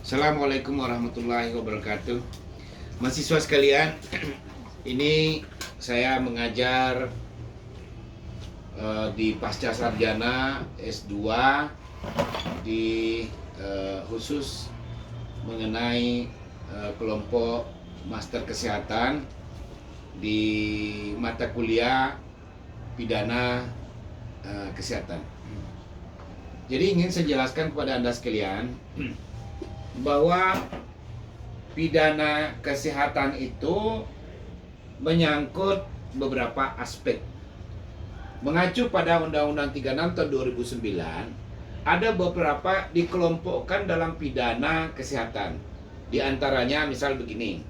Assalamualaikum warahmatullahi wabarakatuh. Mahasiswa sekalian, ini saya mengajar di Pasca Sarjana S2 di khusus mengenai kelompok Master Kesehatan di mata kuliah Pidana Kesehatan. Jadi ingin saya jelaskan kepada Anda sekalian bahwa pidana kesehatan itu menyangkut beberapa aspek. Mengacu pada Undang-Undang 36 tahun 2009, ada beberapa dikelompokkan dalam pidana kesehatan. Di antaranya misal begini.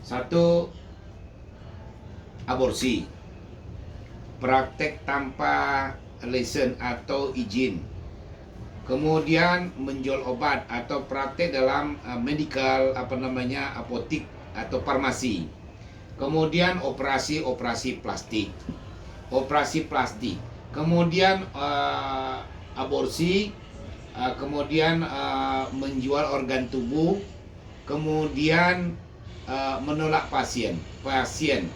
Satu, aborsi. Praktek tanpa lisensi atau izin. Kemudian menjual obat atau praktek dalam medical apotik atau farmasi. Kemudian operasi plastik. Kemudian aborsi, kemudian menjual organ tubuh, kemudian menolak pasien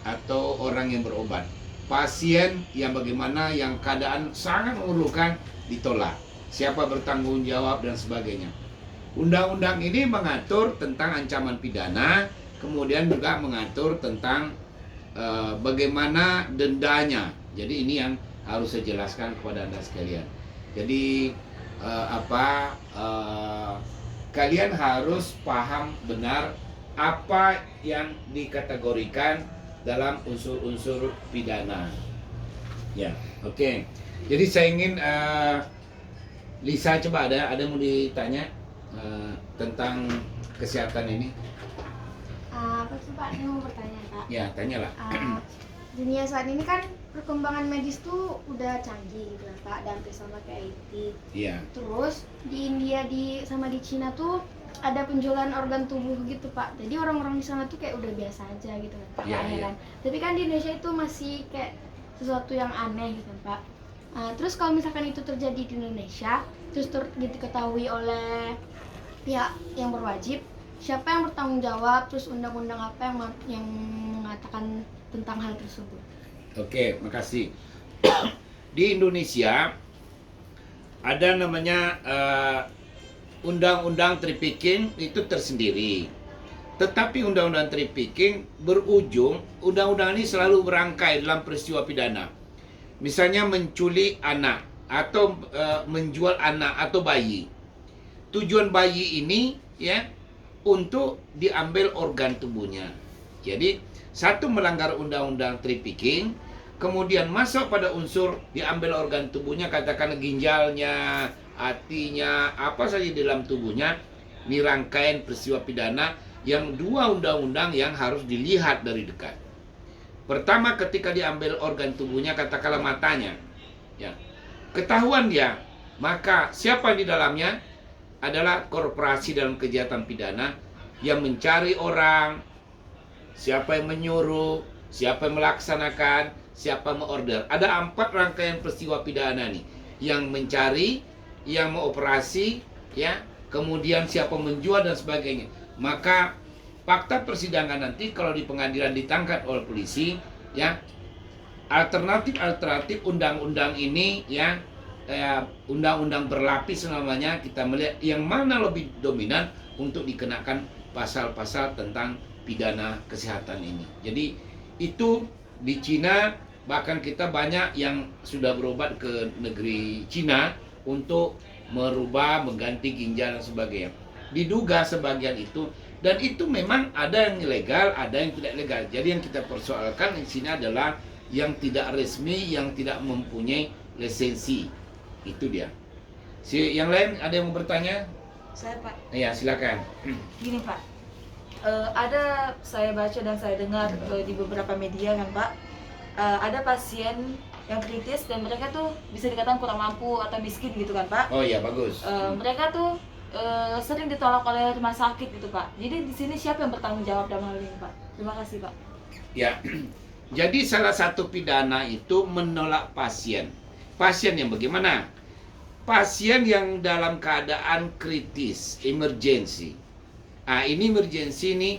atau orang yang berobat. Pasien yang bagaimana yang keadaan sangat memerlukan ditolak. Siapa bertanggung jawab dan sebagainya. Undang-undang ini mengatur tentang ancaman pidana, kemudian juga mengatur tentang bagaimana dendanya. Jadi ini yang harus saya jelaskan kepada Anda sekalian. Jadi kalian harus paham benar apa yang dikategorikan dalam unsur-unsur pidana. Ya, oke. Jadi saya ingin Lisa, coba ada mau ditanya tentang kesehatan ini? Apa sih Pak? Ini mau bertanya Pak. Ya, tanyalah. Dunia saat ini kan perkembangan medis tuh udah canggih gitu kan Pak, dan hampir sama kayak IT. Iya. Terus di India sama di Cina tuh ada penjualan organ tubuh gitu Pak. Jadi orang-orang di sana tuh kayak udah biasa aja gitu kan Pak. Iya. Tapi kan di Indonesia itu masih kayak sesuatu yang aneh gitu kan Pak. Terus kalau misalkan itu terjadi di Indonesia, terus diketahui oleh pihak yang berwajib, siapa yang bertanggung jawab? Terus undang-undang apa yang mengatakan tentang hal tersebut? Oke, makasih. Di Indonesia ada namanya Undang-Undang Trafficking itu tersendiri. Tetapi Undang-Undang Trafficking berujung, undang-undang ini selalu berangkai dalam peristiwa pidana. Misalnya menculik anak atau menjual anak atau bayi. Tujuan bayi ini ya untuk diambil organ tubuhnya. Jadi satu melanggar Undang-Undang Trafficking, kemudian masuk pada unsur diambil organ tubuhnya, katakan ginjalnya, hatinya, apa saja di dalam tubuhnya. Ini rangkaian peristiwa pidana yang dua undang-undang yang harus dilihat dari dekat. Pertama, ketika diambil organ tubuhnya, katakanlah matanya, ya, ketahuan dia, maka siapa di dalamnya adalah korporasi dalam kejahatan pidana yang mencari orang, siapa yang menyuruh, siapa yang melaksanakan, siapa yang mengorder. Ada 4 rangkaian peristiwa pidana nih, yang mencari, yang mengoperasi, ya, kemudian siapa menjual dan sebagainya. Maka fakta persidangan nanti kalau di pengadilan ditangkap oleh polisi, ya, alternatif undang-undang ini, ya, undang-undang berlapis namanya, kita melihat yang mana lebih dominan untuk dikenakan pasal-pasal tentang pidana kesehatan ini. Jadi itu di Cina, bahkan kita banyak yang sudah berobat ke negeri Cina untuk merubah, mengganti ginjal dan sebagainya. Diduga sebagian itu, dan itu memang ada yang legal, ada yang tidak legal. Jadi yang kita persoalkan di sini adalah yang tidak resmi, yang tidak mempunyai lisensi. Itu dia. Yang lain ada yang mau bertanya? Saya Pak. Ya, silakan. Gini Pak, ada saya baca dan saya dengar di beberapa media kan Pak, ada pasien yang kritis dan mereka tuh bisa dikatakan kurang mampu atau miskin gitu kan Pak. Oh ya, bagus. Mereka tuh sering ditolak oleh rumah sakit gitu Pak. Jadi di sini siapa yang bertanggung jawab dalam hal ini Pak? Terima kasih Pak. Ya, jadi salah satu pidana itu menolak pasien. Pasien yang bagaimana? pasien yang dalam keadaan kritis, emergency. Ini emergency nih,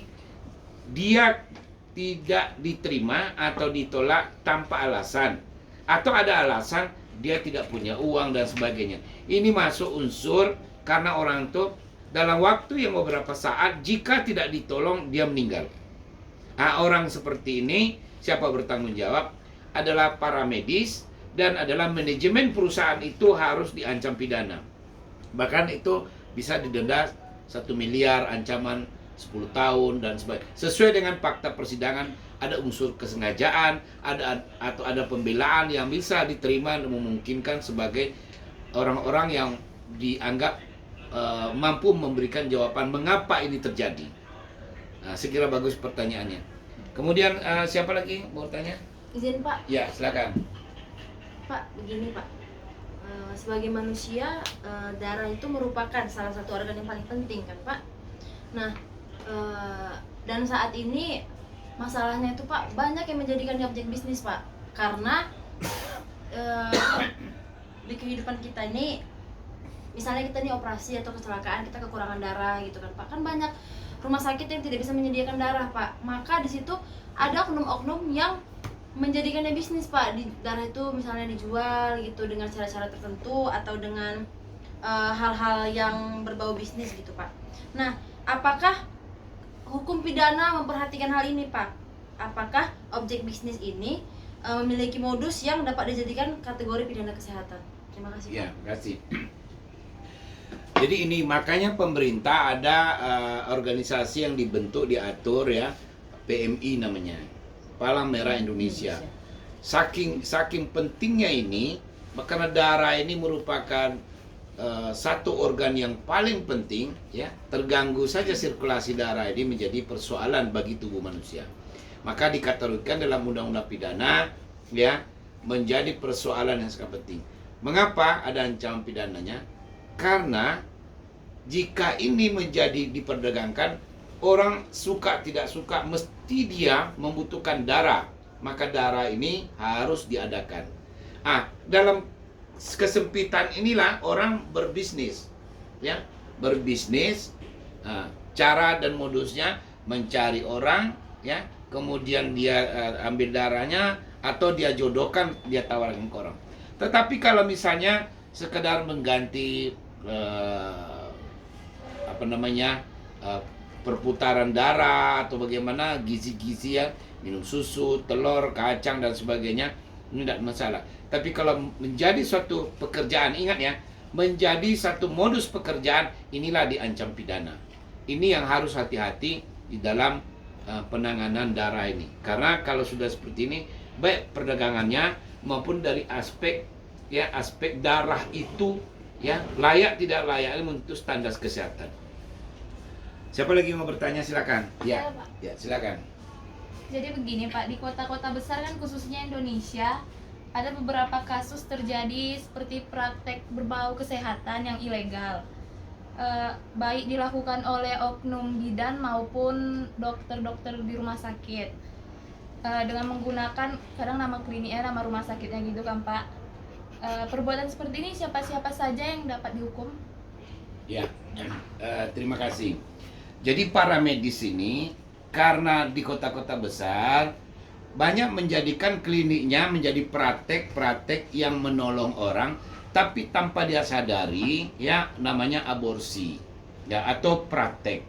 dia tidak diterima atau ditolak tanpa alasan, atau ada alasan dia tidak punya uang dan sebagainya. Ini masuk unsur karena orang itu dalam waktu yang beberapa saat jika tidak ditolong dia meninggal. Orang seperti ini siapa bertanggung jawab? Adalah para medis dan adalah manajemen perusahaan itu harus diancam pidana. Bahkan itu bisa didenda 1 miliar, ancaman 10 tahun dan sebagainya. Sesuai dengan fakta persidangan, ada unsur kesengajaan, atau ada pembelaan yang bisa diterima dan memungkinkan sebagai orang-orang yang dianggap mampu memberikan jawaban mengapa ini terjadi. Saya kira bagus pertanyaannya. Kemudian siapa lagi mau tanya? Izin Pak. Ya, silakan. Pak, begini Pak. Sebagai manusia, darah itu merupakan salah satu organ yang paling penting kan Pak. Nah, dan saat ini masalahnya itu Pak, banyak yang menjadikan objek bisnis Pak. Karena di kehidupan kita ini, misalnya kita ini operasi atau kecelakaan, kita kekurangan darah gitu kan Pak. Kan banyak rumah sakit yang tidak bisa menyediakan darah Pak. Maka di situ ada oknum-oknum yang menjadikannya bisnis Pak. Darah itu misalnya dijual gitu dengan cara-cara tertentu atau dengan hal-hal yang berbau bisnis gitu Pak. Nah, apakah hukum pidana memperhatikan hal ini Pak? Apakah objek bisnis ini memiliki modus yang dapat dijadikan kategori pidana kesehatan? Terima kasih Pak. Ya, terima kasih. Jadi ini makanya pemerintah ada organisasi yang dibentuk, diatur ya, PMI namanya, Palang Merah Indonesia. Saking pentingnya ini, karena darah ini merupakan satu organ yang paling penting ya, terganggu saja sirkulasi darah ini menjadi persoalan bagi tubuh manusia. Maka dikategorikan dalam undang-undang pidana ya menjadi persoalan yang sangat penting. Mengapa ada ancaman pidananya? Karena jika ini menjadi diperdagangkan, orang suka tidak suka mesti dia membutuhkan darah, maka darah ini harus diadakan. Dalam kesempitan inilah orang berbisnis, ya, berbisnis. Cara dan modusnya mencari orang, ya, kemudian dia ambil darahnya atau dia jodohkan, dia tawarkan ke orang. Tetapi kalau misalnya sekedar mengganti perputaran darah atau bagaimana gizi-gizi ya, minum susu, telur, kacang dan sebagainya, ini tidak masalah. Tapi kalau menjadi suatu pekerjaan, ingat ya, menjadi satu modus pekerjaan, inilah diancam pidana. Ini yang harus hati-hati di dalam penanganan darah ini. Karena kalau sudah seperti ini, baik perdagangannya maupun dari aspek darah itu ya layak tidak layak menurut standar kesehatan. Siapa lagi mau bertanya silakan. Ya, Pak. ya silakan. Jadi begini Pak, di kota-kota besar kan khususnya Indonesia ada beberapa kasus terjadi seperti praktek berbau kesehatan yang ilegal, baik dilakukan oleh oknum bidan maupun dokter-dokter di rumah sakit, dengan menggunakan kadang nama kliniknya, nama rumah sakitnya gitu kan Pak. Perbuatan seperti ini siapa-siapa saja yang dapat dihukum? Ya, terima kasih. Jadi para medis ini karena di kota-kota besar banyak menjadikan kliniknya menjadi praktek-praktek yang menolong orang tapi tanpa dia sadari ya, namanya aborsi ya, atau praktek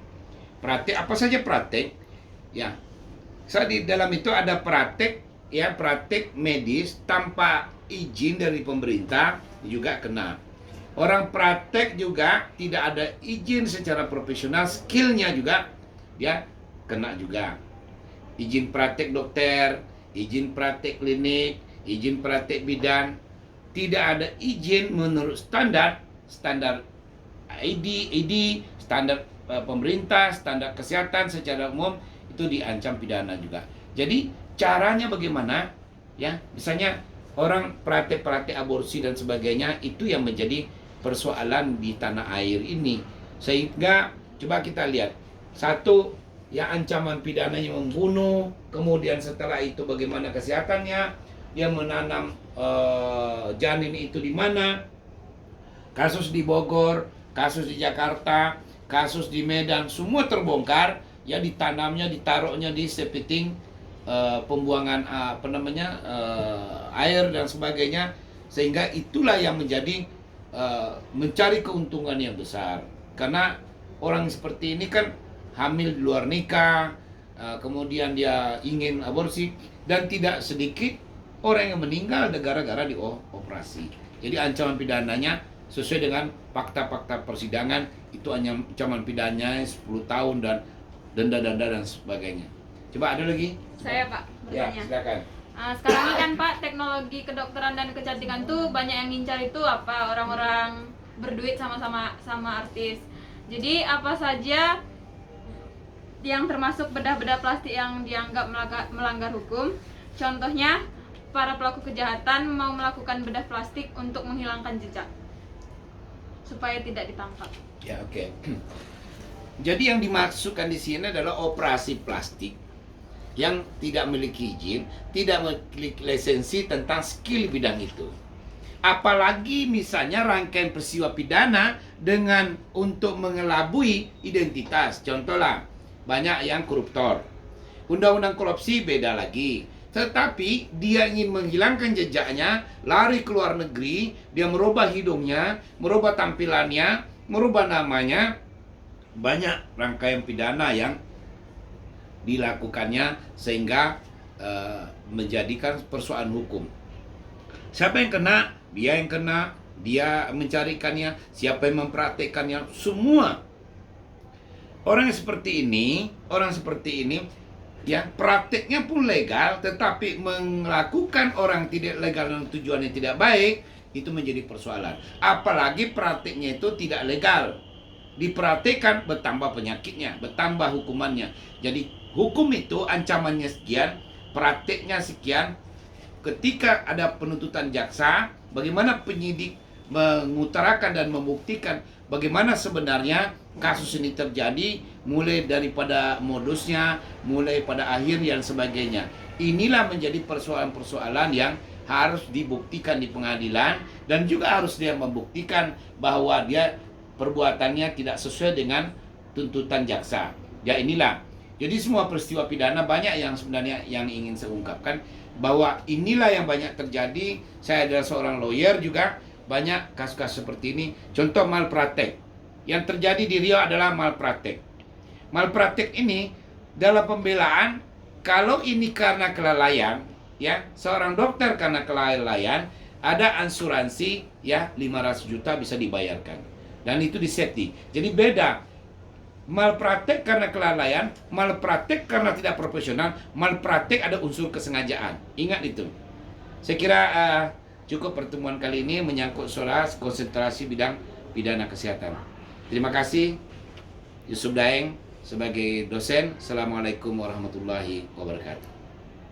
apa saja praktek ya. Di dalam itu ada praktek ya, praktek medis tanpa izin dari pemerintah juga kena. Orang praktek juga tidak ada izin secara profesional, skillnya juga dia kena juga. Izin praktek dokter, izin praktek klinik, izin praktek bidan, tidak ada izin menurut standar ID, standar pemerintah, standar kesehatan secara umum, itu diancam pidana juga. Jadi caranya bagaimana ya, misalnya orang praktek aborsi dan sebagainya, itu yang menjadi persoalan di tanah air ini. Sehingga coba kita lihat, satu yang ancaman pidananya membunuh, kemudian setelah itu bagaimana kesehatannya, dia menanam janin itu di mana, Kasus di Bogor, kasus di Jakarta, kasus di Medan, semua terbongkar. Ya ditanamnya, ditaruhnya di septic pembuangan air dan sebagainya, sehingga itulah yang menjadi mencari keuntungan yang besar. Karena orang seperti ini kan hamil di luar nikah, kemudian dia ingin aborsi, dan tidak sedikit orang yang meninggal gara-gara dioperasi. Jadi ancaman pidananya sesuai dengan fakta-fakta persidangan itu hanya ancaman pidananya 10 tahun dan denda-denda dan sebagainya. Coba ada lagi? Saya Pak Ya, bertanya. silakan. Sekarang ini kan Pak, teknologi kedokteran dan kecantikan tuh banyak yang ngincar itu apa, orang-orang berduit sama artis. Jadi apa saja yang termasuk bedah-bedah plastik yang dianggap melanggar hukum? Contohnya, para pelaku kejahatan mau melakukan bedah plastik untuk menghilangkan jejak supaya tidak ditangkap. Ya, oke. Jadi yang dimaksudkan di sini adalah operasi plastik yang tidak memiliki izin, tidak memiliki lisensi tentang skill bidang itu. Apalagi misalnya rangkaian peristiwa pidana dengan untuk mengelabui identitas. Contohlah, banyak yang koruptor. Undang-undang korupsi beda lagi. Tetapi dia ingin menghilangkan jejaknya, lari ke luar negeri, dia merubah hidungnya, merubah tampilannya, merubah namanya. Banyak rangkaian pidana yang dilakukannya sehingga menjadikan persoalan hukum. Siapa yang kena? Dia yang kena, dia mencarikannya, siapa yang mempraktekannya, semua. Orang seperti ini ya prakteknya pun legal, tetapi melakukan orang tidak legal dengan tujuan yang tidak baik itu menjadi persoalan. Apalagi prakteknya itu tidak legal, dipraktekkan bertambah penyakitnya, bertambah hukumannya. Jadi hukum itu ancamannya sekian, prakteknya sekian. Ketika ada penuntutan jaksa, bagaimana penyidik mengutarakan dan membuktikan bagaimana sebenarnya kasus ini terjadi, mulai daripada modusnya, mulai pada akhir dan sebagainya. Inilah menjadi persoalan-persoalan yang harus dibuktikan di pengadilan, dan juga harus dia membuktikan bahwa dia perbuatannya tidak sesuai dengan tuntutan jaksa. Ya inilah. Jadi semua peristiwa pidana banyak yang sebenarnya yang ingin saya ungkapkan, bahwa inilah yang banyak terjadi. Saya adalah seorang lawyer juga, banyak kasus-kasus seperti ini. Contoh malpraktek. Yang terjadi di Riau adalah malpraktek. Malpraktek ini dalam pembelaan, kalau ini karena kelalaian, ya, seorang dokter karena kelalaian, ada asuransi ya 500 juta bisa dibayarkan. Dan itu disetting. Jadi beda. Malpraktek karena kelalaian, malpraktek karena tidak profesional, malpraktek ada unsur kesengajaan. Ingat itu. Saya kira cukup pertemuan kali ini menyangkut soal konsentrasi bidang pidana kesehatan. Terima kasih Yusuf Daeng sebagai dosen. Assalamualaikum warahmatullahi wabarakatuh.